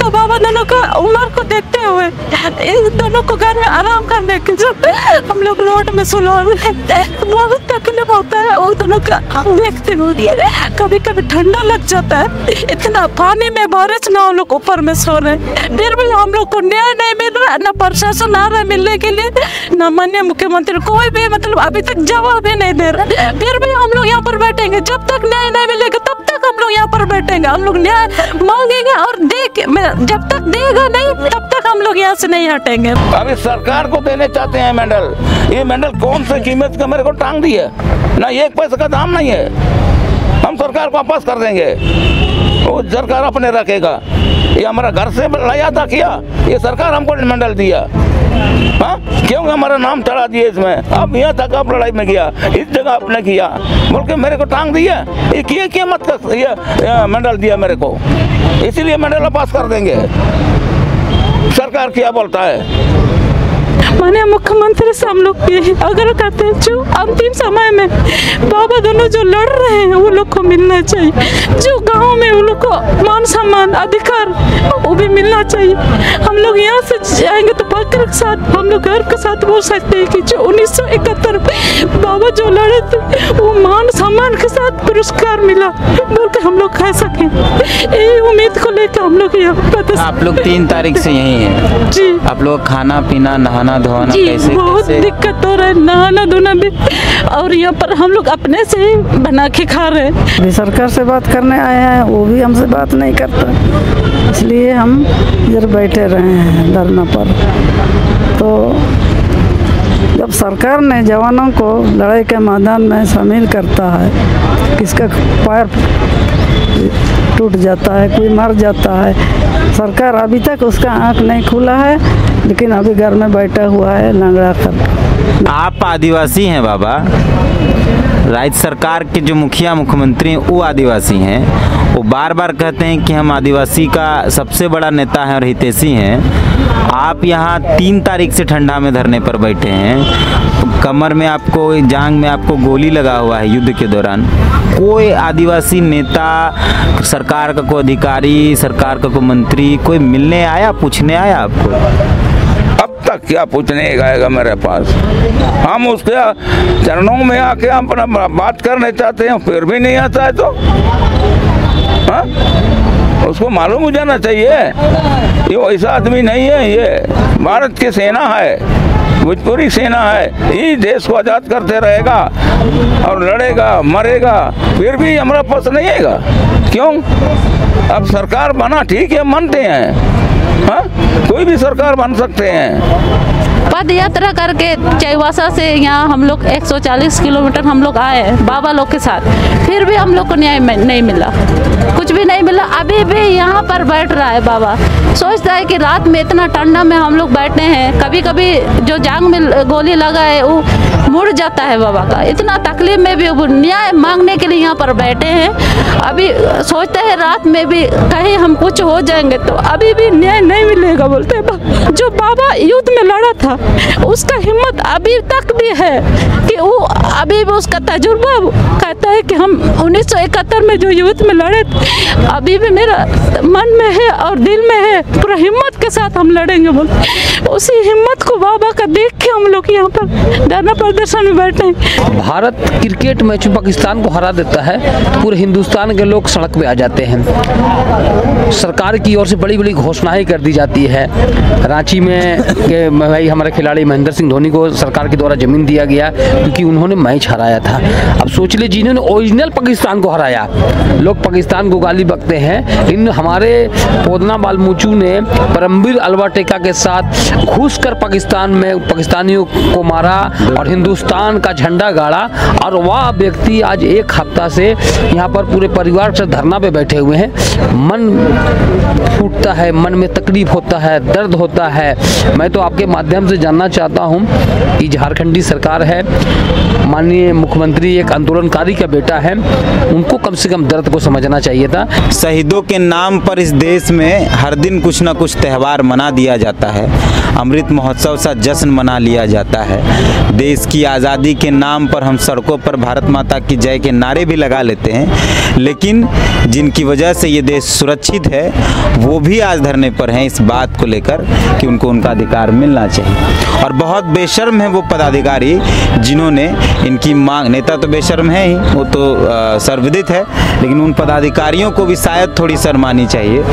बाबा दोनों का उम्र को देखते हुए इन दोनों को घर में आराम करने के जो हम लोग रोड में सुलो बहुत तकलीफ होता है वो दोनों का हम देखते हुए। कभी कभी ठंडा लग जाता है, इतना पानी में बारिश ना हम लोग ऊपर में सो रहे, फिर भी हम लोग को न्याय नहीं मिल रहा, न प्रशासन आ रहा है मिलने के लिए, न माननीय मुख्यमंत्री कोई भी मतलब अभी तक जवाब ही नहीं दे रहा। फिर भी हम लोग यहाँ पर बैठेंगे, जब तक न्याय नहीं मिलेगा तब तक हम लोग यहाँ पर बैठेंगे। हम लोग न्याय मांगेंगे और जब तक देगा नहीं तब तक हम लोग यहाँ से नहीं हटेंगे। अभी सरकार को देने चाहते हैं मेडल, ये मेडल कौन से कीमत का मेरे को टांग दी है ना, एक पैसे का दाम नहीं है। हम सरकार को वापस कर देंगे, वो सरकार अपने रखेगा। ये हमारा घर से लाया था किया, ये सरकार हमको मेडल दिया। हाँ, क्यों हमारा नाम चढ़ा दिया इसमें? अब यहाँ तक आप लड़ाई में गया, इस जगह आपने किया बोल के मेरे को टांग दिया, ये किए कीमत का ये मेडल दिया मेरे को, इसीलिए मेडल वापस कर देंगे। सरकार क्या बोलता है? माननीय मुख्यमंत्री से हम लोग यही आग्रह करते हैं, जो अंतिम समय में बाबा दोनों जो लड़ रहे हैं वो लोग को मिलना चाहिए, जो गांव में उन लोग को मान सम्मान अधिकार वो भी मिलना चाहिए। हम लोग यहाँ से जाएंगे तो फक्र के साथ हम लोग गर्व के साथ बोल सकते हैं कि जो 1971 बाबा जो लड़े थे वो मान सम्मान के साथ पुरस्कार मिला बोल के हम लोग कह सकें। यही उम्मीद को लेकर हम लोग यहाँ। आप लोग 3 तारीख से यही हैं जी? आप लोग खाना पीना नहाना धोना जी कैसे बहुत दिक्कत हो रहा है, नहाना धोना भी, और यहाँ पर हम लोग अपने से ही बना के खा रहे हैं। अभी सरकार से बात करने आए हैं, वो भी हमसे बात नहीं करता, इसलिए हम इधर बैठे रहे हैं धरना पर। तो जब सरकार ने जवानों को लड़ाई के मैदान में शामिल करता है, किसका पैर टूट जाता है, कोई मर जाता है, सरकार अभी तक उसका आँख नहीं खुला है, लेकिन अभी घर में बैठा हुआ है लंगड़ा कर। आप आदिवासी हैं बाबा, राज्य सरकार के जो मुखिया मुख्यमंत्री हैं वो आदिवासी हैं, वो बार बार कहते हैं कि हम आदिवासी का सबसे बड़ा नेता हैं और हितैषी हैं। आप यहाँ 3 तारीख से ठंडा में धरने पर बैठे हैं, कमर में आपको जांग में आपको गोली लगा हुआ है युद्ध के दौरान। कोई आदिवासी नेता, सरकार का कोई अधिकारी, सरकार का कोई मंत्री कोई मिलने आया, पूछने आया आपको? अब तक क्या पूछने आएगा मेरे पास? हम उसके चरणों में आके अपना बात करने चाहते हैं, फिर भी नहीं आता है तो हाँ? उसको मालूम हो जाना चाहिए ये वैसा आदमी नहीं है, ये भारत की सेना है, भोजपुरी सेना है, ये देश को आज़ाद करते रहेगा और लड़ेगा मरेगा, फिर भी हमारा पास नहीं आएगा। क्यों? अब सरकार बना ठीक है, मानते हैं, हाँ कोई भी सरकार बन सकते हैं। पद यात्रा करके चाईबासा से यहाँ हम लोग 140 किलोमीटर हम लोग आए हैं बाबा लोग के साथ, फिर भी हम लोग को न्याय नहीं मिला, कुछ भी नहीं मिला। अभी भी यहाँ पर बैठ रहा है बाबा, सोचता है कि रात में इतना ठंडा में हम लोग बैठे हैं, कभी कभी जो जांग में गोली लगा है वो मुड़ जाता है बाबा का, इतना तकलीफ में भी न्याय मांगने के लिए यहाँ पर बैठे हैं। अभी सोचते हैं रात में भी कहीं हम कुछ हो जाएंगे तो अभी भी न्याय नहीं मिलेगा बोलते हैं। जो बाबा युद्ध में लड़ा था उसका हिम्मत अभी तक भी है कि वो अभी भी उसका तजुर्बा कहता है कि हम 1971 में जो युद्ध में लड़े थे अभी भी मेरा मन में है और दिल में है, पूरा हिम्मत के साथ हम लड़ेंगे बोल। उसी हिम्मत को बाबा का देख के हम लोग यहाँ पर धरना प्रदर्शन में बैठे हैं। भारत क्रिकेट मैच में पाकिस्तान को हरा देता है तो पूरे हिंदुस्तान के लोग सड़क पे आ जाते हैं। सरकार की ओर से बड़ी बड़ी घोषणाएं कर दी जाती है। रांची में भाई हमारे खिलाड़ी महेंद्र सिंह धोनी को सरकार के द्वारा जमीन दिया गया क्योंकि उन्होंने मैच हराया था। अब सोच लीजिए जिन्होंने ओरिजिनल पाकिस्तान को हराया, लोग पाकिस्तान को गाली बकते हैं। इन हमारे पोदना बालमूचू ने परमवीर अल्वाटेका के साथ घुसकर पाकिस्तान में पाकिस्तानियों को मारा और हिंदुस्तान का झंडा गाड़ा, और वह व्यक्ति आज 1 हफ्ता से यहाँ पर पूरे परिवार से धरना पे बैठे हुए हैं। मन फूटता है, मन में तकलीफ होता है, दर्द होता है। मैं तो आपके माध्यम से जानना चाहता हूँ कि झारखंडी सरकार है, माननीय मुख्यमंत्री एक आंदोलनकारी का बेटा है, उनको कम से कम दर्द को समझना चाहिए था। शहीदों के नाम पर इस देश में हर दिन कुछ ना कुछ त्यौहार मना दिया जाता है, अमृत महोत्सव सा जश्न मना लिया जाता है। देश की आज़ादी के नाम पर हम सड़कों पर भारत माता की जय के नारे भी लगा लेते हैं, लेकिन जिनकी वजह से ये देश सुरक्षित है, वो भी आज धरने पर हैं इस बात को लेकर कि उनको उनका अधिकार मिलना चाहिए। और बहुत बेशर्म है वो पदाधिकारी जिन्होंने इनकी मांग, नेता तो बेशर्म है ही, वो तो सर्वविदित है, लेकिन उन पदाधिकारियों को भी शायद थोड़ी शर्म आनी चाहिए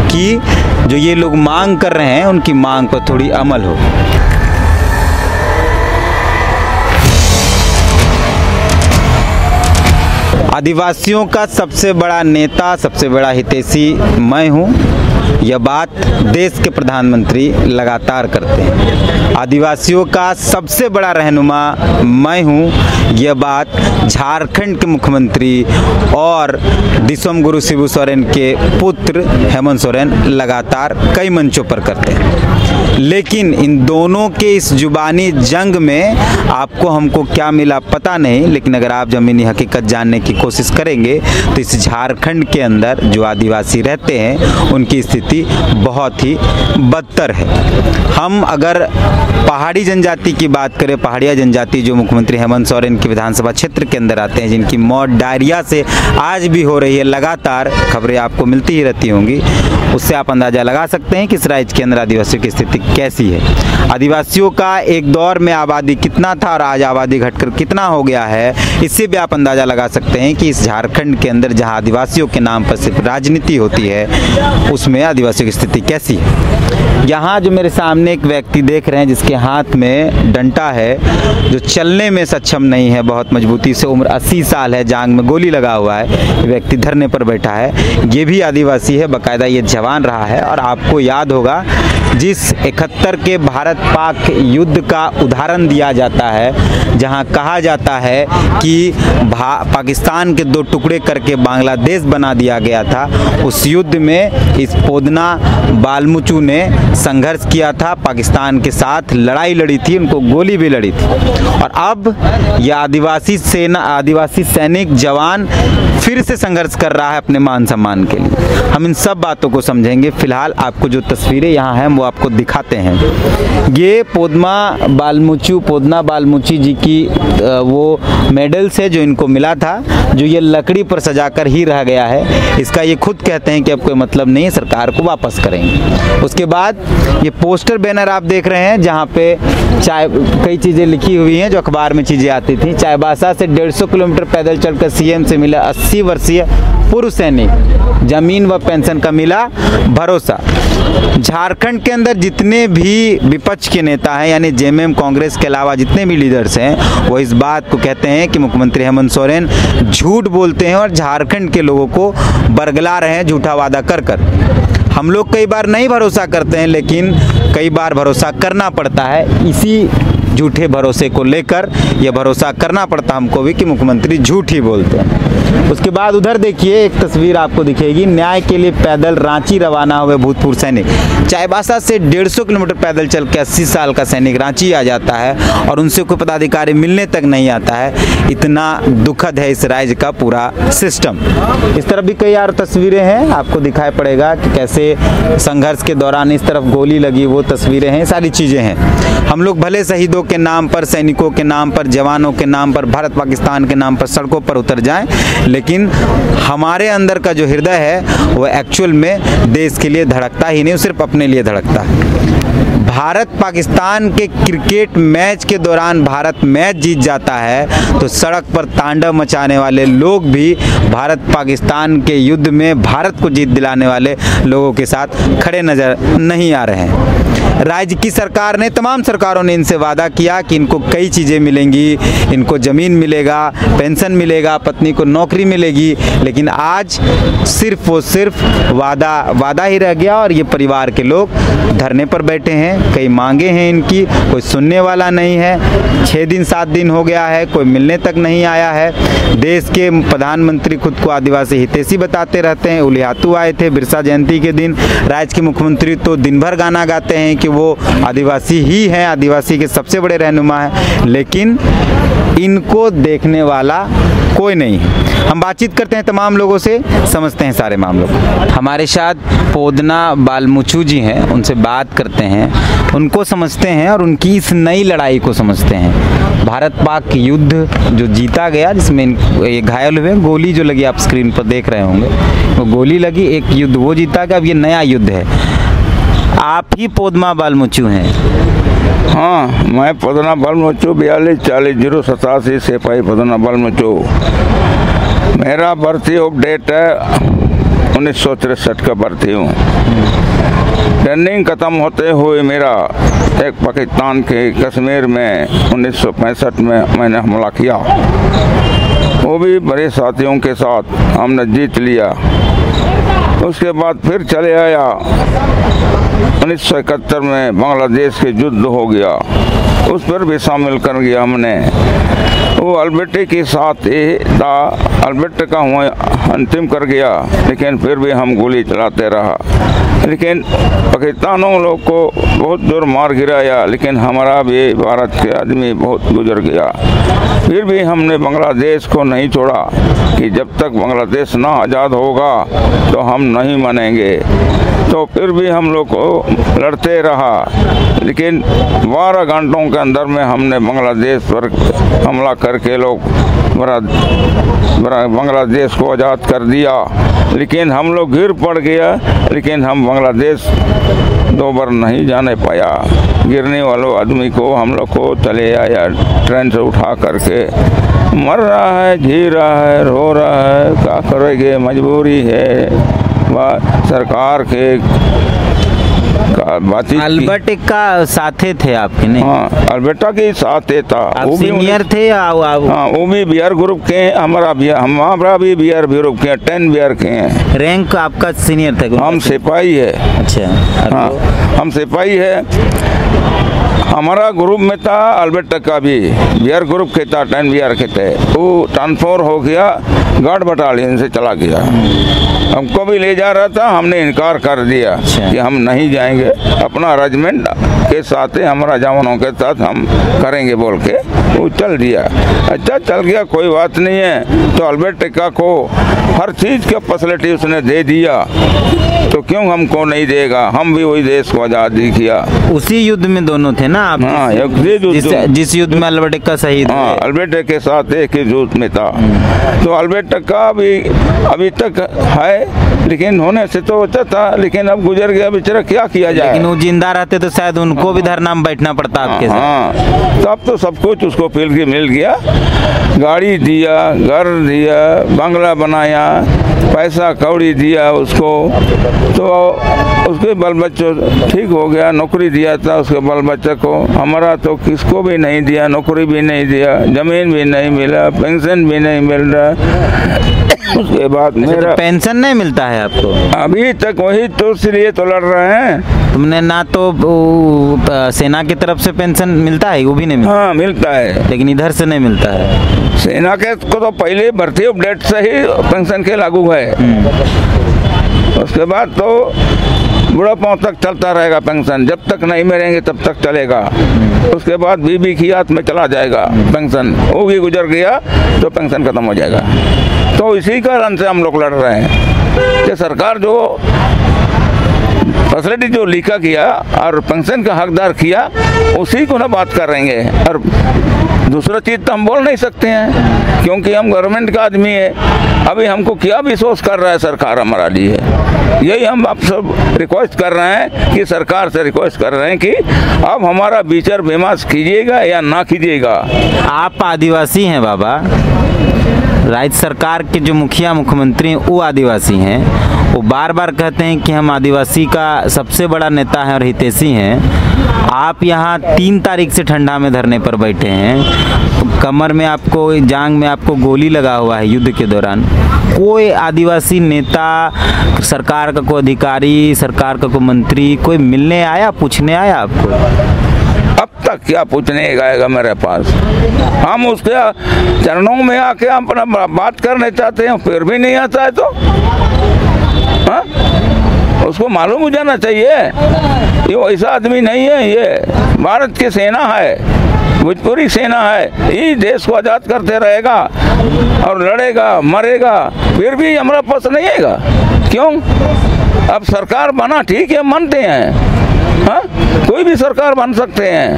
कि जो ये लोग मांग कर रहे हैं उनकी मांग पर थोड़ी अमल हो। आदिवासियों का सबसे बड़ा नेता, सबसे बड़ा हितैषी मैं हूँ, यह बात देश के प्रधानमंत्री लगातार करते हैं। आदिवासियों का सबसे बड़ा रहनुमा मैं हूँ, यह बात झारखंड के मुख्यमंत्री और दिसोम गुरु शिबू सोरेन के पुत्र हेमंत सोरेन लगातार कई मंचों पर करते हैं। लेकिन इन दोनों के इस जुबानी जंग में आपको हमको क्या मिला पता नहीं, लेकिन अगर आप ज़मीनी हकीकत जानने की कोशिश करेंगे तो इस झारखंड के अंदर जो आदिवासी रहते हैं उनकी स्थिति बहुत ही बदतर है। हम अगर पहाड़ी जनजाति की बात करें, पहाड़िया जनजाति जो मुख्यमंत्री हेमंत सोरेन की विधानसभा क्षेत्र के अंदर आते हैं, जिनकी मौत डायरिया से आज भी हो रही है, लगातार खबरें आपको मिलती ही रहती होंगी, उससे आप अंदाज़ा लगा सकते हैं कि इस राज्य के अंदर आदिवासियों की स्थिति कैसी है। आदिवासियों का एक दौर में आबादी कितना था और आज आबादी घटकर कितना हो गया है, इससे भी आप अंदाज़ा लगा सकते हैं कि इस झारखंड के अंदर जहां आदिवासियों के नाम पर सिर्फ राजनीति होती है, उसमें आदिवासियों की स्थिति कैसी है। यहाँ जो मेरे सामने एक व्यक्ति देख रहे हैं जिसके हाथ में डंडा है, जो चलने में सक्षम नहीं है, बहुत मजबूती से, उम्र 80 साल है, जांग में गोली लगा हुआ है, व्यक्ति धरने पर बैठा है, ये भी आदिवासी है, बाकायदा ये जवान रहा है। और आपको याद होगा जिस 71 के भारत पाक युद्ध का उदाहरण दिया जाता है, जहां कहा जाता है कि पाकिस्तान के 2 टुकड़े करके बांग्लादेश बना दिया गया था, उस युद्ध में इस पोदना बालमुचू ने संघर्ष किया था, पाकिस्तान के साथ लड़ाई लड़ी थी, उनको गोली भी लड़ी थी। और अब यह आदिवासी सैनिक जवान फिर से संघर्ष कर रहा है अपने मान सम्मान के लिए। हम इन सब बातों को समझेंगे। फिलहाल आपको जो तस्वीरें यहाँ हैं वो आपको दिखाते हैं। ये पोदना बालमुची जी की वो मेडल्स है जो इनको मिला था, जो ये लकड़ी पर सजाकर ही रह गया है। इसका ये खुद कहते हैं कि अब कोई मतलब नहीं है, सरकार को वापस करेंगे। उसके बाद ये पोस्टर बैनर आप देख रहे हैं जहाँ पे कई चीज़ें लिखी हुई हैं जो अखबार में चीज़ें आती थी। चाईबासा से 150 किलोमीटर पैदल चलकर सीएम से मिला 80 वर्षीय पूर्व सैनिक, जमीन व पेंशन का मिला भरोसा। झारखंड के अंदर जितने भी विपक्ष के नेता हैं, यानी जेएमएम कांग्रेस के अलावा जितने भी लीडर्स हैं, वो इस बात को कहते हैं कि मुख्यमंत्री हेमंत सोरेन झूठ बोलते हैं और झारखंड के लोगों को बरगला रहे हैं झूठा वादा कर कर। हम लोग कई बार नहीं भरोसा करते हैं, लेकिन कई बार भरोसा करना पड़ता है। इसी झूठे भरोसे को लेकर यह भरोसा करना पड़ता हमको भी कि मुख्यमंत्री झूठ ही बोलते हैं। उसके बाद उधर देखिए एक तस्वीर आपको दिखेगी, न्याय के लिए पैदल रांची रवाना हुए भूतपूर्व सैनिक। चाईबासा से 150 किलोमीटर पैदल चल के 80 साल का सैनिक रांची आ जाता है और उनसे कोई पदाधिकारी मिलने तक नहीं आता है। इतना दुखद है इस राज्य का पूरा सिस्टम। इस तरफ भी कई और तस्वीरें हैं, आपको दिखाई पड़ेगा कि कैसे संघर्ष के दौरान इस तरफ गोली लगी, वो तस्वीरें हैं, सारी चीज़ें हैं। हम लोग भले शहीदों के नाम पर, सैनिकों के नाम पर, जवानों के नाम पर, भारत पाकिस्तान के नाम पर सड़कों पर उतर जाएं, लेकिन हमारे अंदर का जो हृदय है वो एक्चुअल में देश के लिए धड़कता ही नहीं, सिर्फ अपने लिए धड़कता है। भारत पाकिस्तान के क्रिकेट मैच के दौरान भारत मैच जीत जाता है तो सड़क पर तांडव मचाने वाले लोग भी भारत पाकिस्तान के युद्ध में भारत को जीत दिलाने वाले लोगों के साथ खड़े नजर नहीं आ रहे हैं। राज्य की सरकार ने, तमाम सरकारों ने इनसे वादा किया कि इनको कई चीज़ें मिलेंगी, इनको ज़मीन मिलेगा, पेंशन मिलेगा, पत्नी को नौकरी मिलेगी, लेकिन आज सिर्फ वो सिर्फ वादा ही रह गया। और ये परिवार के लोग धरने पर बैठे हैं, कई मांगे हैं इनकी, कोई सुनने वाला नहीं है। 6 दिन 7 दिन हो गया है, कोई मिलने तक नहीं आया है। देश के प्रधानमंत्री खुद को आदिवासी हितैषी बताते रहते हैं। उलियातू आए थे बिरसा जयंती के दिन, राज्य के मुख्यमंत्री तो दिन भर गाना गाते हैं कि वो आदिवासी ही हैं, आदिवासी के सबसे बड़े रहनुमा हैं, लेकिन इनको देखने वाला कोई नहीं है। हम बातचीत करते हैं तमाम लोगों से, समझते हैं सारे मामलों को। हमारे साथ पोदना बालमुचू जी हैं, उनसे बात करते हैं उनको समझते हैं और उनकी इस नई लड़ाई को समझते हैं। भारत पाक युद्ध जो जीता गया, जिसमें ये घायल हुए, गोली जो लगी आप स्क्रीन पर देख रहे होंगे, वो गोली लगी, एक युद्ध वो जीता गया। अब ये नया युद्ध है। आप ही पोदमा बालमुचू हैं? हाँ, मैं पदना बालमुचू 424087 सिपाही पदना बालमुचू। मेरा भर्ती अपडेट है 1963 का भर्ती हूँ। ट्रेनिंग ख़त्म होते हुए मेरा एक पाकिस्तान के कश्मीर में 1965 में मैंने हमला किया, वो भी बड़े साथियों के साथ हमने जीत लिया। उसके बाद फिर चले आया 1971 में बांग्लादेश के युद्ध हो गया, उस पर भी शामिल कर गया हमने। वो अल्बर्टे के साथ ये था, अल्बर्टे का हुआ अंतिम कर गया, लेकिन फिर भी हम गोली चलाते रहा। लेकिन पाकिस्तानों लोग को बहुत जोर मार गिराया, लेकिन हमारा भी भारत के आदमी बहुत गुजर गया। फिर भी हमने बांग्लादेश को नहीं छोड़ा कि जब तक बांग्लादेश ना आज़ाद होगा तो हम नहीं मानेंगे। तो फिर भी हम लोग को लड़ते रहा, लेकिन 12 घंटों के अंदर में हमने बांग्लादेश पर हमला करके लोग बांग्लादेश को आज़ाद कर दिया। लेकिन हम लोग गिर पड़ गया, लेकिन हम बांग्लादेश 2 बार नहीं जाने पाया। गिरने वालों आदमी को हम लोग को चले आया ट्रेन से उठा करके। मर रहा है, जी रहा है, रो रहा है, क्या करेंगे, मजबूरी है। सरकार के बातचीत। अल्बर्ट का साथे थे आपके? नहीं, हाँ, अल्बर्टा के साथे था। आप सीनियर थे या हाँ, वो भी बिहार ग्रुप के हैं, हमारा भी बिहार ग्रुप के हैं, 10 बिहार के हैं। रैंक आपका सीनियर था? हम सिपाही है। अच्छा, हाँ, हम सिपाही है। हमारा ग्रुप में था अल्बर्टा का भी, बिहार ग्रुप के था, 10 बिहार के थे। वो ट्रांसफर हो गया, गार्ड बटालियन से चला गया। हमको भी ले जा रहा था, हमने इनकार कर दिया कि हम नहीं जाएंगे, अपना रेजिमेंट के साथ, हमारा जवानों के साथ हम करेंगे बोल के वो चल दिया। अच्छा, चल गया, कोई बात नहीं है। तो अल्बर्ट टिक्का को हर चीज़ का फैसिलिटी उसने दे दिया, तो क्यों हमको नहीं देगा? हम भी वही देश को आज़ादी किया। उसी युद्ध में दोनों थे ना आप? हाँ, जिस युद्ध में अल्बर्ट टिक्का शहीद हुए। हाँ, अल्बर्ट के साथ एक ही युद्ध में था। तो अल्बर्ट टिक्का भी अभी तक है, लेकिन होने से तो होता था, लेकिन अब गुजर गया बेचारा, क्या किया जाए। लेकिन वो जिंदा रहते तो शायद उनको भी धरना में बैठना पड़ता आपके साथ। हाँ, तब तो सब कुछ उसको मिल गया। गाड़ी दिया, घर दिया, बंगला बनाया, पैसा कौड़ी दिया उसको, तो उसके बाल बच्चों ठीक हो गया। नौकरी दिया था उसके बाल बच्चे को, हमारा तो किसको भी नहीं दिया, नौकरी भी नहीं दिया, जमीन भी नहीं मिला, पेंशन भी नहीं मिल रहा। उसके बाद मेरा पेंशन नहीं मिलता है आपको अभी तक? वही तो इसलिए तो लड़ रहे हैं। तुमने ना तो सेना की तरफ से पेंशन मिलता है, वो भी नहीं मिलता? हाँ, मिलता है, लेकिन इधर से नहीं मिलता है। सेना के को तो पहले भर्ती अपडेट से ही पेंशन के लागू है। उसके बाद तो बुढ़ापा तक चलता रहेगा पेंशन, जब तक नहीं मरेंगे तब तक चलेगा। उसके बाद बीबी की याद में चला जाएगा पेंशन, वो भी गुजर गया तो पेंशन खत्म हो जाएगा। तो इसी कारण से हम लोग लड़ रहे हैं कि सरकार जो फैसिलिटी जो लीका किया और पेंशन का हकदार किया, उसी को ना बात करेंगे। और दूसरा चीज़ तो हम बोल नहीं सकते हैं, क्योंकि हम गवर्नमेंट का आदमी है। अभी हमको क्या विश्वास कर रहा है सरकार हमारा लिए, यही हम आप सब रिक्वेस्ट कर रहे हैं कि सरकार से रिक्वेस्ट कर रहे हैं कि अब हमारा विचार विमर्श कीजिएगा या ना कीजिएगा। आप आदिवासी हैं बाबा, राज्य सरकार के जो मुखिया मुख्यमंत्री हैं वो आदिवासी हैं। वो बार बार कहते हैं कि हम आदिवासी का सबसे बड़ा नेता हैं और हितैषी हैं। आप यहाँ 3 तारीख से ठंडा में धरने पर बैठे हैं, कमर में आपको, जांग में आपको गोली लगा हुआ है युद्ध के दौरान। कोई आदिवासी नेता, सरकार का कोई अधिकारी, सरकार का कोई मंत्री कोई मिलने आया, पूछने आया आपको? अब तक क्या पूछने आएगा मेरे पास? हम उसके चरणों में आके अपना बात करने चाहते हैं, फिर भी नहीं आता है। तो हाँ, उसको मालूम हो जाना चाहिए ये वैसा आदमी नहीं है, ये भारत की सेना है, भोजपुरी सेना है। ये देश को आज़ाद करते रहेगा और लड़ेगा, मरेगा, फिर भी हमारा पास नहीं आएगा। क्यों? अब सरकार बना, ठीक है, मानते हैं, हाँ, कोई भी सरकार बन सकते हैं,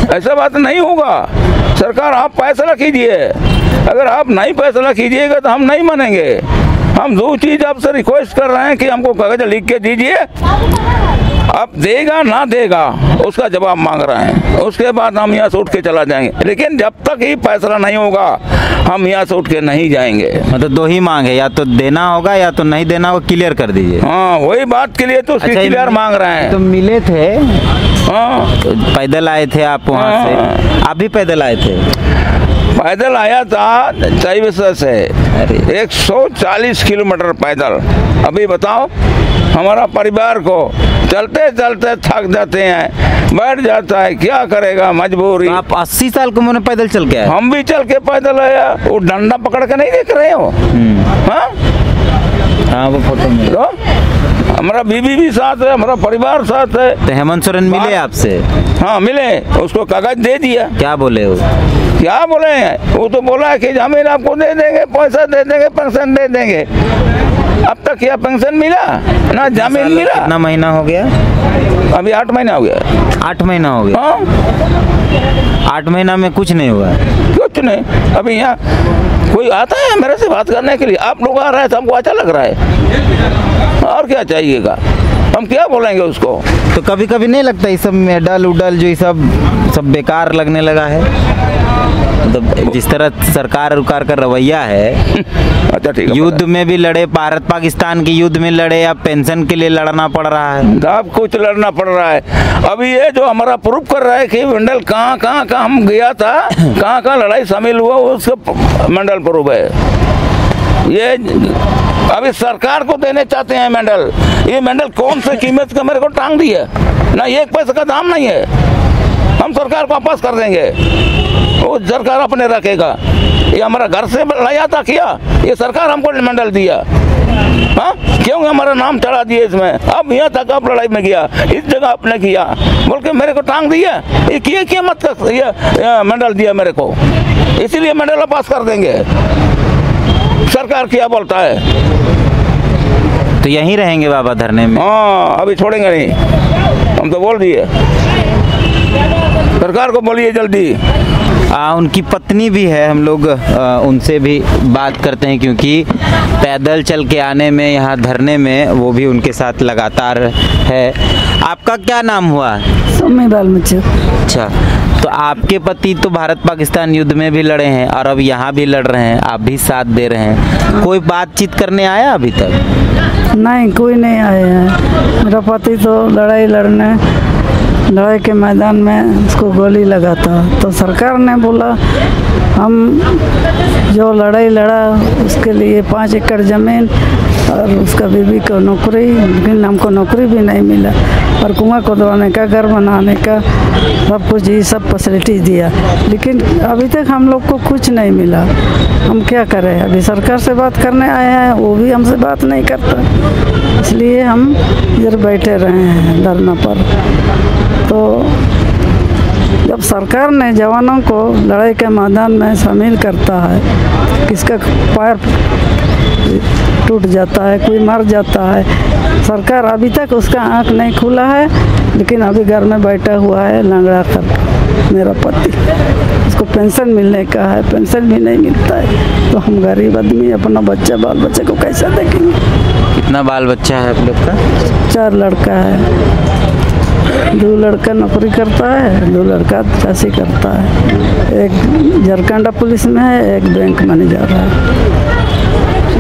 ऐसा बात नहीं होगा। सरकार आप फैसला कीजिए, अगर आप नहीं फैसला कीजिएगा तो हम नहीं मानेंगे। हम दो चीज आपसे रिक्वेस्ट कर रहे हैं कि हमको कागज लिख के दीजिए, आप देगा ना देगा उसका जवाब मांग रहे हैं, उसके बाद हम यहाँ से उठ के चला जाएंगे। लेकिन जब तक ही फैसला नहीं होगा हम यहाँ से उठ के नहीं जाएंगे। मतलब दो ही मांग है, या तो देना होगा या तो नहीं देना होगा, क्लियर कर दीजिए। हाँ, वही बात के लिए तो उसकी क्लियर मांग रहे हैं। तो मिले थे, हाँ, तो पैदल आए थे आप वहाँ से? आप भी पैदल आए थे? पैदल आया था चाईबासा से 140 किलोमीटर पैदल। अभी बताओ, हमारा परिवार को चलते चलते थक जाते हैं, बैठ जाता है, क्या करेगा, मजबूरी। तो आप 80 साल की उम्र में पैदल चल के आए? हम भी चल के पैदल आया, वो डंडा पकड़ के नहीं देख रहे हो? हाँ, वो फोटो में तो हमारा बीबी भी साथ है, हमारा परिवार साथ है। तो हेमंत सोरेन मिले आपसे? हाँ मिले, उसको कागज दे दिया। क्या बोले वो? क्या बोले हैं, वो तो बोला है कि जमीन आपको दे देंगे, पैसा दे देंगे, पेंशन दे देंगे। अब तक क्या पेंशन मिला ना जमीन मिला? कितना महीना हो गया? अभी 8 महीना हो गया। 8 महीना हो गया? हाँ, 8 महीना में कुछ नहीं हुआ? कुछ नहीं। अभी यहाँ कोई आता है मेरे से बात करने के लिए? आप लोग आ रहे हैं तो हमको अच्छा लग रहा है, और क्या चाहिएगा, हम क्या बोलेंगे उसको। तो कभी कभी नहीं लगता ये सब मेडल उडल जो ये सब बेकार लगने लगा है? मतलब जिस तरह सरकार उकार का रवैया है, अच्छा ठीक है, युद्ध में भी लड़े, भारत पाकिस्तान के युद्ध में लड़े, अब पेंशन के लिए लड़ना पड़ रहा है। सब कुछ लड़ना पड़ रहा है। अभी ये जो हमारा प्रूफ कर रहा है कि मंडल कहाँ हम गया था, कहाँ लड़ाई शामिल हुआ, उसका मंडल प्रूफ है। ये अभी सरकार को देने चाहते हैं मेडल। ये मेडल कौन से कीमत का मेरे को टांग दी है ना, 1 पैसे का दाम नहीं है। हम सरकार को वापस कर देंगे, वो सरकार अपने रखेगा। ये हमारा घर से लाया था किया, ये सरकार हमको मेडल दिया। हाँ, क्यों हमारा नाम चढ़ा दिया इसमें? अब यहाँ तक आप लड़ाई में गया, इस जगह आपने किया बोल के मेरे को टांग दिया। ये किए कीमत का ये मेडल दिया मेरे को, इसीलिए मेडल वापस कर देंगे। सरकार क्या बोलता है? तो यहीं रहेंगे बाबा धरने में? हाँ, अभी छोड़ेंगे नहीं, हम तो बोल दिए। सरकार को बोलिए जल्दी। उनकी पत्नी भी है, हम लोग उनसे भी बात करते हैं, क्योंकि पैदल चल के आने में, यहाँ धरने में वो भी उनके साथ लगातार है। आपका क्या नाम हुआ? सोमी बालमुचु। अच्छा, तो आपके पति तो भारत पाकिस्तान युद्ध में भी लड़े हैं और अब यहाँ भी लड़ रहे हैं, आप भी साथ दे रहे हैं। कोई बातचीत करने आया अभी तक? नहीं, कोई नहीं आया है। मेरा पति तो लड़ाई के मैदान में उसको गोली लगा था, तो सरकार ने बोला हम जो लड़ाई लड़ा उसके लिए 5 एकड़ ज़मीन और उसका बीवी को नौकरी, लेकिन हमको नौकरी भी नहीं मिला, और कुआं खोदवाने का, घर बनाने का, सब कुछ ये सब फैसिलिटी दिया, लेकिन अभी तक हम लोग को कुछ नहीं मिला। हम क्या करें? अभी सरकार से बात करने आए हैं, वो भी हमसे बात नहीं करता, इसलिए हम इधर बैठे रहे हैं धरना पर। तो जब सरकार ने जवानों को लड़ाई के मैदान में शामिल करता है, किसका पैर टूट जाता है, कोई मर जाता है, सरकार अभी तक उसका आँख नहीं खुला है, लेकिन अभी घर में बैठा हुआ है लंगड़ा कर। मेरा पति, उसको पेंशन मिलने का है, पेंशन भी नहीं मिलता है, तो हम गरीब आदमी अपना बाल बच्चे को कैसे देखेंगे? कितना बाल बच्चा है आप लोग का? 4 लड़का है, 2 लड़का नौकरी करता है, 2 लड़का चासी करता है। एक झारखंड पुलिस में है, एक बैंक मैनेजर है,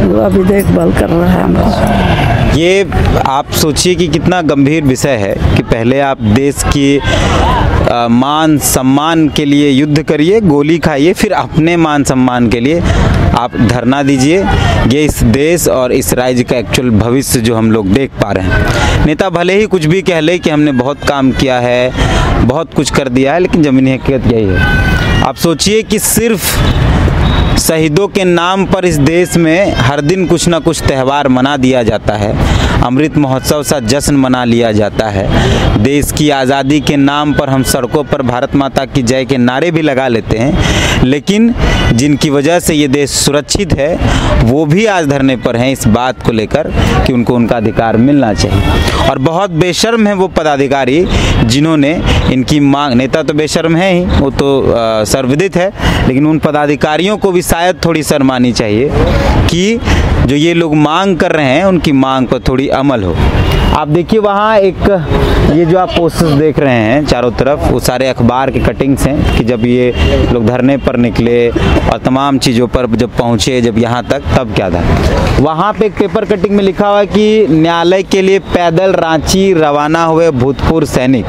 वो अभी देखभाल कर रहा है हमको। ये आप सोचिए कि कितना गंभीर विषय है कि पहले आप देश की मान सम्मान के लिए युद्ध करिए, गोली खाइए, फिर अपने मान सम्मान के लिए आप धरना दीजिए। ये इस देश और इस राज्य का एक्चुअल भविष्य जो हम लोग देख पा रहे हैं। नेता भले ही कुछ भी कह ले कि हमने बहुत काम किया है, बहुत कुछ कर दिया है, लेकिन ज़मीनी हकीकत यही है। आप सोचिए कि सिर्फ शहीदों के नाम पर इस देश में हर दिन कुछ ना कुछ त्यौहार मना दिया जाता है, अमृत महोत्सव सा जश्न मना लिया जाता है, देश की आज़ादी के नाम पर हम सड़कों पर भारत माता की जय के नारे भी लगा लेते हैं, लेकिन जिनकी वजह से ये देश सुरक्षित है वो भी आज धरने पर हैं इस बात को लेकर कि उनको उनका अधिकार मिलना चाहिए। और बहुत बेशर्म है वो पदाधिकारी जिन्होंने इनकी मांग, नेता तो बेशर्म है ही, वो तो सर्वविदित है, लेकिन उन पदाधिकारियों को भी शायद थोड़ी शर्म आनी चाहिए कि जो ये लोग मांग कर रहे हैं उनकी मांग पर थोड़ी अमल हो। आप देखिए वहाँ एक ये जो आप पोस्टर्स देख रहे हैं चारों तरफ, वो सारे अखबार के कटिंग्स हैं कि जब ये लोग धरने पर निकले और तमाम चीज़ों पर जब पहुँचे, जब यहाँ तक, तब क्या था। वहाँ पे एक पेपर कटिंग में लिखा हुआ है कि न्यायालय के लिए पैदल रांची रवाना हुए भूतपूर्व सैनिक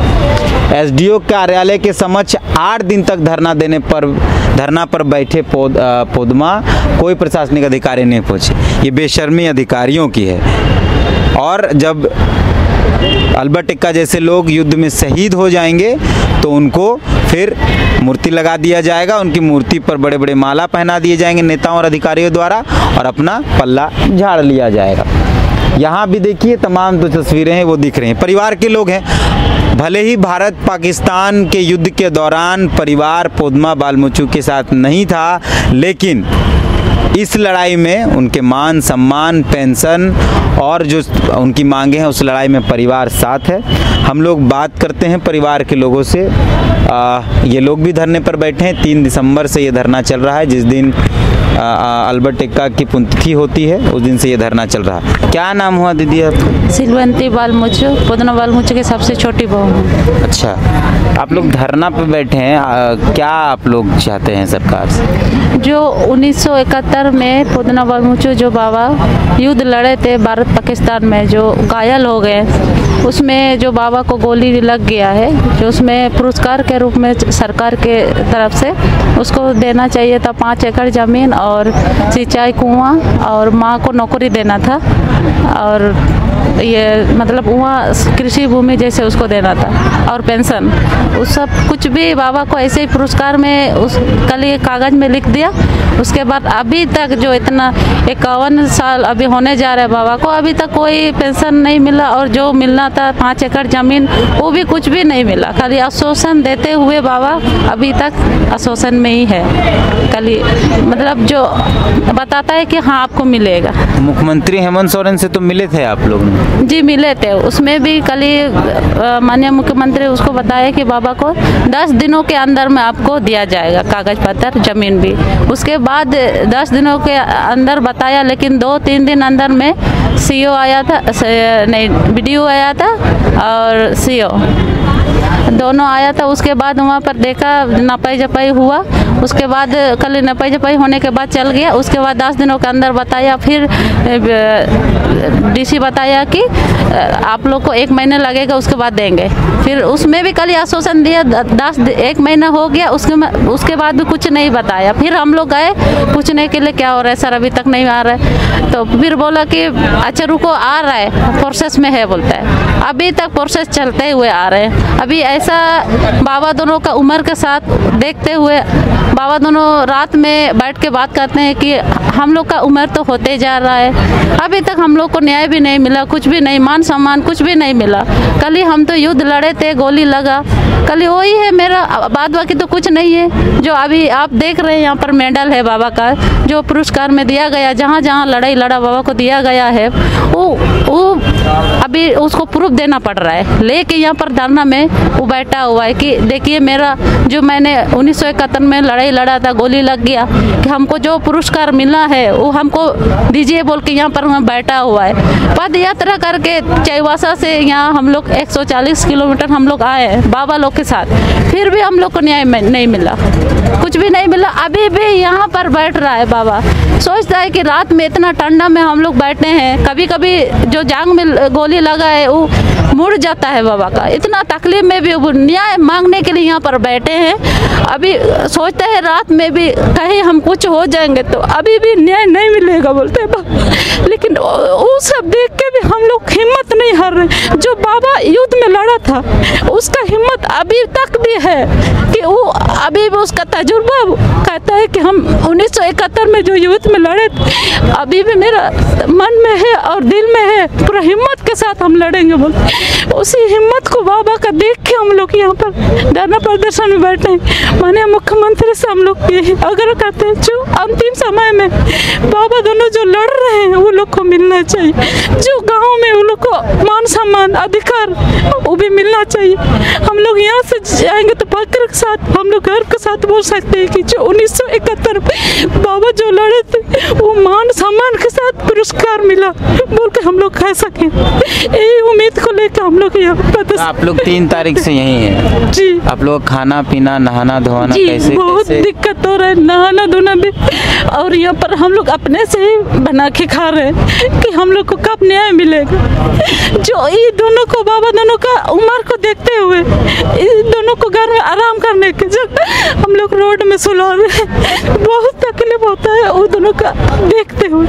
एसडीओ कार्यालय के समक्ष 8 दिन तक धरना पर बैठे पोदमा, कोई प्रशासनिक अधिकारी नहीं पहुँचे। ये बेशर्मी अधिकारियों की है। और जब अल्बर्ट एक्का जैसे लोग युद्ध में शहीद हो जाएंगे तो उनको फिर मूर्ति लगा दिया जाएगा, उनकी मूर्ति पर बड़े बड़े माला पहना दिए जाएंगे नेताओं और अधिकारियों द्वारा, और अपना पल्ला झाड़ लिया जाएगा। यहाँ भी देखिए तमाम जो तस्वीरें हैं वो दिख रही हैं, परिवार के लोग हैं। भले ही भारत पाकिस्तान के युद्ध के दौरान परिवार पोदमा बालमुचु के साथ नहीं था, लेकिन इस लड़ाई में उनके मान सम्मान, पेंशन और जो उनकी मांगे हैं उस लड़ाई में परिवार साथ है। हम लोग बात करते हैं परिवार के लोगों से। ये लोग भी धरने पर बैठे हैं। 3 दिसंबर से ये धरना चल रहा है, जिस दिन अल्बर्ट एक्का की पुण्यतिथि होती है उस दिन से ये धरना चल रहा है। क्या नाम हुआ दीदी आपका? सिलवंती बालमुचु, पोदना बालमुचु की सबसे छोटी बहू हूँ। अच्छा, आप लोग धरना पर बैठे हैं, क्या आप लोग चाहते हैं सरकार से? जो 1971 में पोदना बालमुचु जो बाबा युद्ध लड़े थे भारत पाकिस्तान में, जो घायल हो गए, उसमें जो बाबा को गोली लग गया है, जो उसमें पुरस्कार के रूप में सरकार के तरफ से उसको देना चाहिए था 5 एकड़ ज़मीन और सिंचाई कुआं, और माँ को नौकरी देना था, और ये मतलब वहाँ कृषि भूमि जैसे उसको देना था, और पेंशन, उस सब कुछ भी बाबा को ऐसे ही पुरस्कार में उस कल ये कागज़ में लिख दिया। उसके बाद अभी तक जो इतना 51 साल अभी होने जा रहा है बाबा को, अभी तक कोई पेंशन नहीं मिला, और जो मिलना था 5 एकड़ ज़मीन वो भी कुछ भी नहीं मिला। खाली आश्वासन देते हुए बाबा अभी तक आश्वासन में ही है, खाली मतलब जो बताता है कि हाँ आपको मिलेगा। मुख्यमंत्री हेमंत सोरेन से तो मिले थे आप लोग? जी मिले थे, उसमें भी कल माननीय मुख्यमंत्री उसको बताया कि बाबा को 10 दिनों के अंदर में आपको दिया जाएगा कागज पत्र, जमीन भी। उसके बाद 10 दिनों के अंदर बताया, लेकिन 2-3 दिन अंदर में सीओ आया था, नहीं बीडीओ आया था और सीओ दोनों आया था। उसके बाद वहाँ पर देखा, नपाई जपाई हुआ, उसके बाद कल नपाई जपाई होने के बाद चल गया। उसके बाद 10 दिनों के अंदर बताया, फिर डीसी बताया कि आप लोग को 1 महीना लगेगा, उसके बाद देंगे। फिर उसमें भी कल आश्वासन दिया, 1 महीना हो गया, उसके बाद भी कुछ नहीं बताया। फिर हम लोग गए पूछने के लिए क्या हो रहा है सर, अभी तक नहीं आ रहा है। तो फिर बोला कि अच्छा रुको, आ रहा है, प्रोसेस में है बोलता है। अभी तक प्रोसेस चलते हुए आ रहे हैं। अभी ऐसा बाबा दोनों का उम्र के साथ देखते हुए बाबा दोनों रात में बैठ के बात करते हैं कि हम लोग का उम्र तो होते जा रहा है, अभी तक हम लोग को न्याय भी नहीं मिला, कुछ भी नहीं, मान सम्मान कुछ भी नहीं मिला। कल ही हम तो युद्ध लड़े थे, गोली लगा, कल वही है मेरा, बाद बाकी तो कुछ नहीं है। जो अभी आप देख रहे हैं यहाँ पर मेडल है बाबा का, जो पुरस्कार में दिया गया, जहाँ जहाँ लड़ाई लड़ा बाबा को दिया गया है, वो अभी उसको प्रूफ देना पड़ रहा है। लेके यहाँ पर धरना में वो बैठा हुआ है कि देखिए मेरा जो मैंने 1971 में लड़ाई लड़ा था, गोली लग गया, कि हमको जो पुरस्कार मिला है वो हमको दीजिए बोल के यहाँ पर बैठा हुआ है। पद यात्रा करके चाईबासा से यहाँ हम लोग 140 किलोमीटर हम लोग आए हैं बाबा लोग के साथ, फिर भी हम लोग को न्याय नहीं मिला, कुछ भी नहीं मिला। अभी भी यहाँ पर बैठ रहा है बाबा, सोचता है कि रात में इतना ठंडा में हम लोग बैठे हैं, कभी कभी जो जांग में गोली लगा है वो मुड़ जाता है बाबा का, इतना तकलीफ में भी वो न्याय मांगने के लिए यहाँ पर बैठे हैं। अभी सोचते हैं रात में भी कहीं हम कुछ हो जाएंगे तो अभी भी न्याय नहीं मिलेगा बोलते हैं। लेकिन वो सब देख के भी हम लोग हिम्मत नहीं हार रहे। जो बाबा युद्ध में लड़ा था उसका हिम्मत अभी तक भी है कि वो अभी भी उसका तजुर्बा कहता है कि हम 1971 में जो युद्ध में लड़े थे, अभी भी मेरा मन में है और दिल में है, पूरा हिम्मत के साथ हम लड़ेंगे बोलते। उसी हिम्मत को बाबा का देख के हम लोग यहाँ पर धरना प्रदर्शन में बैठे हैं। माननीय मुख्यमंत्री से हम लोग ये आग्रह करते हैं, जो अंतिम समय में बाबा दोनों जो लड़ रहे हैं वो लोग को मिलना चाहिए, जो गाँव में वो लोग को मान सम्मान अधिकार वो भी मिलना चाहिए। हम लोग यहाँ से जाएंगे तो फक्र के साथ हम लोग गर्व के साथ बोल सकते हैं कि जो 1971 बाबा जो लड़े थे वो मान सम्मान के साथ पुरस्कार मिला बोल के हम लोग कह सकें। यही उम्मीद को लेकर हम लोग यहाँ तो आप लोग 3 तारीख से यहीं हैं जी। आप लोग खाना पीना नहाना धोना जी कैसे बहुत दिक्कत हो रहा है, नहाना धोना भी। और यहाँ पर हम लोग अपने से ही बना के खा रहे हैं कि हम लोग को कब न्याय मिलेगा। जो ये दोनों को बाबा दोनों का उम्र को देखते हुए इन दोनों को घर में आराम करने के जगह हम लोग रोड में सुला रहे हैं। बहुत तकलीफ होता है वो दोनों का देखते हुए।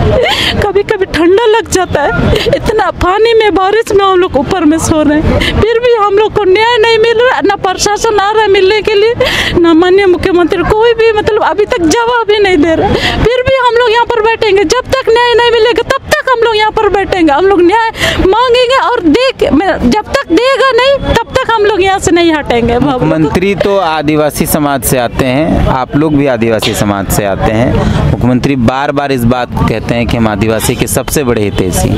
कभी कभी ठंडा लग जाता है, इतना पानी में बारिश में हम लोग ऊपर में सो रहे हैं, फिर भी हम लोग को न्याय नहीं मिल रहा। ना प्रशासन आ रहा है मिलने के लिए, ना माननीय मुख्यमंत्री कोई भी मतलब अभी तक जवाब ही नहीं दे रहा। फिर भी हम लोग यहाँ पर बैठेंगे जब तक न्याय नहीं मिलेगा, तब तक हम लोग यहाँ पर बैठेंगे। हम लोग न्याय मांगेंगे और जब तक देगा नहीं तब तक हम लोग यहाँ से नहीं हटेंगे। मुख्यमंत्री तो आदिवासी समाज से आते हैं, आप लोग भी आदिवासी समाज से आते हैं। मुख्यमंत्री बार बार इस बात को कहते हैं कि हम आदिवासी के सबसे बड़े हितैषी।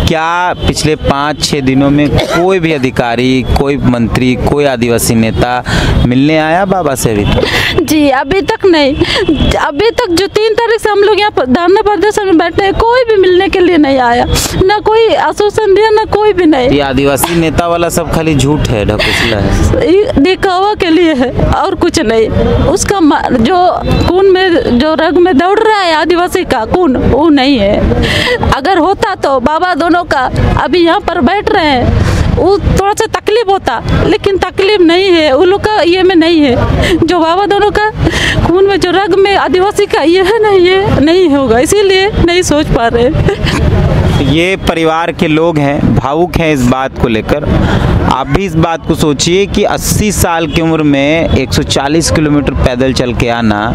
क्या पिछले 5-6 दिनों में कोई भी अधिकारी, कोई मंत्री, कोई आदिवासी नेता मिलने आया बाबा से? अभी तक जी अभी तक नहीं। अभी तक जो 3 तारीख से हम लोग यहाँ पर धरना प्रदर्शन में बैठे हैं, कोई भी मिलने के लिए नहीं आया, ना कोई आश्वासन दिया, ना कोई भी नहीं। ये आदिवासी नेता वाला सब खाली झूठ है, ढकोसला है, ये दिखावा के लिए है और कुछ नहीं। उसका जो खून में जो रग में दौड़ रहा है आदिवासी का खून, वो नहीं है। अगर होता तो बाबा दोनों का अभी यहाँ पर बैठ रहे हैं, वो थोड़ा सा तकलीफ होता, लेकिन तकलीफ नहीं है उन लोग का, ये में नहीं है। जो बाबा दोनों का खून में जो रग में आदिवासी का ये है ना, ये नहीं होगा, इसीलिए नहीं सोच पा रहे। ये परिवार के लोग हैं, भावुक हैं इस बात को लेकर। आप भी इस बात को सोचिए कि 80 साल की उम्र में 140 किलोमीटर पैदल चल के आना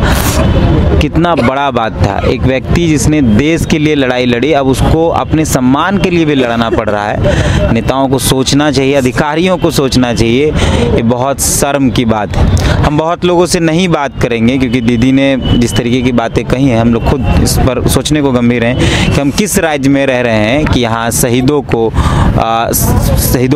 कितना बड़ा बात था। एक व्यक्ति जिसने देश के लिए लड़ाई लड़ी, अब उसको अपने सम्मान के लिए भी लड़ना पड़ रहा है। नेताओं को सोचना चाहिए, अधिकारियों को सोचना चाहिए, ये बहुत शर्म की बात है। हम बहुत लोगों से नहीं बात करेंगे क्योंकि दीदी ने जिस तरीके की बातें कही हैं, हम लोग खुद इस पर सोचने को गंभीर हैं कि हम किस राज्य में रह रहे हैं कि यहाँ शहीदों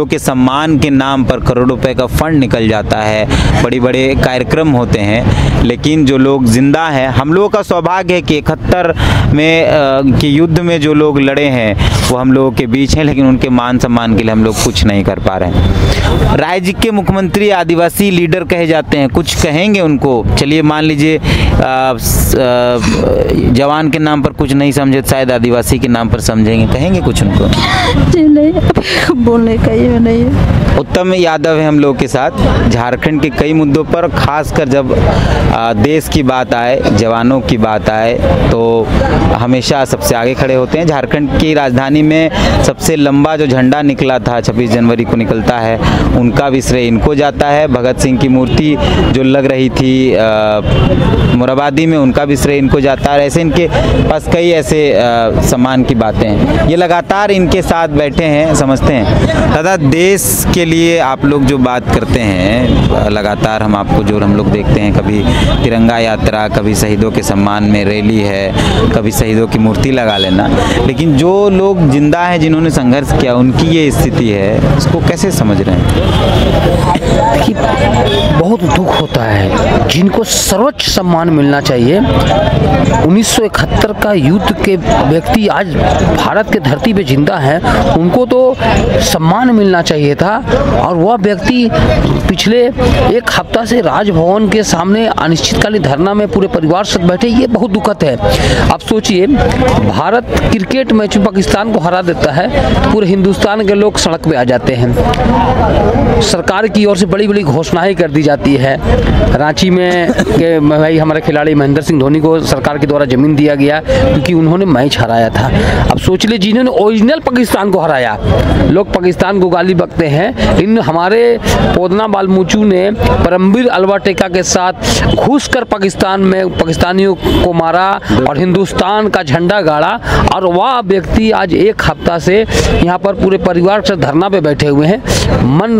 के सम्मान के नाम पर करोड़ों रुपए का फंड निकल जाता है, बड़े बड़े कार्यक्रम होते हैं, लेकिन जो लोग जिंदा हैं, हम लोगों का सौभाग्य है कि 71 में के युद्ध में जो लोग लड़े हैं वो हम लोगों के बीच हैं, लेकिन उनके मान सम्मान के लिए हम लोग कुछ नहीं कर पा रहे हैं। राज्य के मुख्यमंत्री आदिवासी लीडर कहे जाते हैं, कुछ कहेंगे उनको? चलिए मान लीजिए जवान के नाम पर कुछ नहीं समझे, शायद आदिवासी के नाम पर समझेंगे, कहेंगे कुछ उनको? जी नहीं, बोलने का ये नहीं है। उत्तम यादव है हम लोग के साथ। झारखंड के कई मुद्दों पर, खासकर जब देश की बात आए, जवानों की बात आए, तो हमेशा सबसे आगे खड़े होते हैं। झारखंड की राजधानी में सबसे लंबा जो झंडा निकला था 26 जनवरी को निकलता है, उनका भी श्रेय इनको जाता है। भगत सिंह की मूर्ति जो लग रही थी मुराबादी में, उनका भी श्रेय इनको जाता है। ऐसे इनके पास कई ऐसे सम्मान की बातें हैं, ये लगातार इनके साथ बैठे हैं, समझते हैं। दादा, देश के लिए आप लोग जो बात करते हैं लगातार, हम लोग देखते हैं, कभी तिरंगा यात्रा, कभी शहीदों के सम्मान में रैली है, कभी शहीदों की मूर्ति लगा लेना, लेकिन जो लोग जिंदा हैं, जिन्होंने संघर्ष किया, उनकी ये स्थिति है, इसको कैसे समझ रहे हैं? देखिए, बहुत दुख होता है। जिनको सर्वोच्च सम्मान मिलना चाहिए, 1971 का युद्ध के व्यक्ति आज भारत के धरती पे जिंदा हैं, उनको तो सम्मान मिलना चाहिए था, और वह व्यक्ति पिछले 1 हफ्ता से राजभवन के सामने अनिश्चितकालीन धरना में पूरे परिवार साथ बैठे। ये बहुत दुखद है। अब सोचिए, भारत क्रिकेट मैच में पाकिस्तान को हरा देता है तो पूरे हिंदुस्तान के लोग सड़क पे आ जाते हैं। सरकार की ओर से बड़ी बड़ी घोषणाएं कर दी जाती है। रांची में के भाई हमारे खिलाड़ी महेंद्र सिंह धोनी को सरकार के द्वारा जमीन दिया गया क्योंकि उन्होंने मैच हराया था। अब सोच लीजिए, जिन्होंने ओरिजिनल पाकिस्तान को हराया, लोग पाकिस्तान को गाली बकते हैं हैं। इन हमारे पोदना बालमूचू ने परमवीर अल्वा टेका के साथ घुसकर पाकिस्तान में पाकिस्तानियों को मारा और हिंदुस्तान का झंडा गाड़ा, और वह व्यक्ति आज एक हफ्ता से यहाँ पर पूरे परिवार से धरना पे बैठे हुए हैं। मन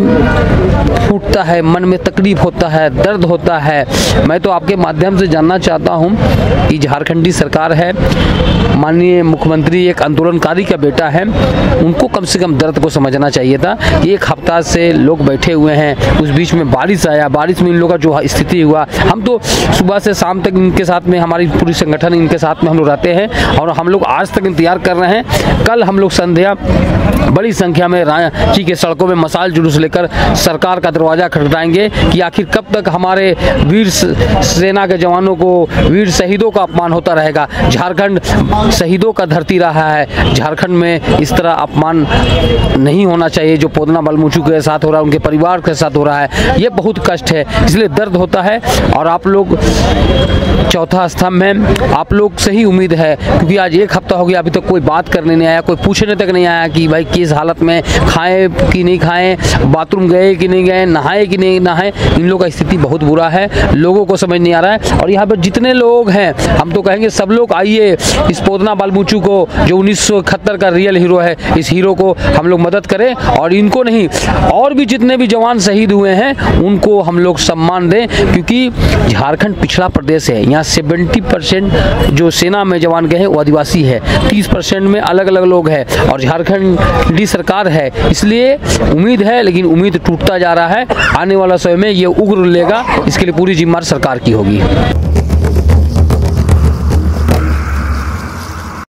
फूटता है, मन में तकलीफ होता है, दर्द होता है। मैं तो आपके माध्यम से जानना चाहता हूँ कि झारखंडी सरकार है, माननीय मुख्यमंत्री एक आंदोलनकारी का बेटा है, उनको कम से कम दर्द को समझना चाहिए था। एक हफ्ता से लोग बैठे हुए हैं, उस बीच में बारिश आया, बारिश में इन लोगों का जो स्थिति हुआ, हम तो सुबह से शाम तक इनके साथ में, हमारी पूरी संगठन इनके साथ में हम लोग रहते हैं और हम लोग आज तक इंतजार कर रहे हैं। कल हम लोग संध्या बड़ी संख्या में रांची के सड़कों में मशाल जुलूस लेकर सरकार का दरवाजा खटखटाएंगे कि आखिर कब तक हमारे वीर सेना के जवानों को, वीर शहीदों का अपमान होता रहेगा। झारखंड शहीदों का धरती रहा है, झारखंड में इस तरह अपमान नहीं होना चाहिए जो पोदना बालमूचू के साथ हो रहा है, उनके परिवार के साथ हो रहा है। ये बहुत कष्ट है, इसलिए दर्द होता है। और आप लोग चौथा स्तंभ में आप लोग से ही उम्मीद है, क्योंकि आज एक हफ्ता हो गया, अभी तक कोई बात करने नहीं आया, कोई पूछने तक नहीं आया कि भाई किस हालत में, खाएं कि नहीं खाएं, बाथरूम गए कि नहीं गए, नहाए कि नहीं नहाए। इन लोगों का स्थिति बहुत बुरा है, लोगों को समझ नहीं आ रहा है। और यहाँ पर जितने लोग हैं, हम तो कहेंगे सब लोग आइए, इस पोदना बालमूचू को जो 1971 का रियल हीरो है, इस हीरो को हम लोग मदद करें, और इनको नहीं, और भी जितने भी जवान शहीद हुए हैं उनको हम लोग सम्मान दें, क्योंकि झारखंड पिछड़ा प्रदेश है। यहाँ 70% जो सेना में जवान गए हैं वो आदिवासी है, 30% में अलग अलग लोग हैं, और झारखंडी सरकार है। इसलिए उम्मीद है, लेकिन उम्मीद टूटता जा रहा है। आने वाला समय में ये उग्र लेगा, इसके लिए पूरी जिम्मेदारी सरकार की होगी।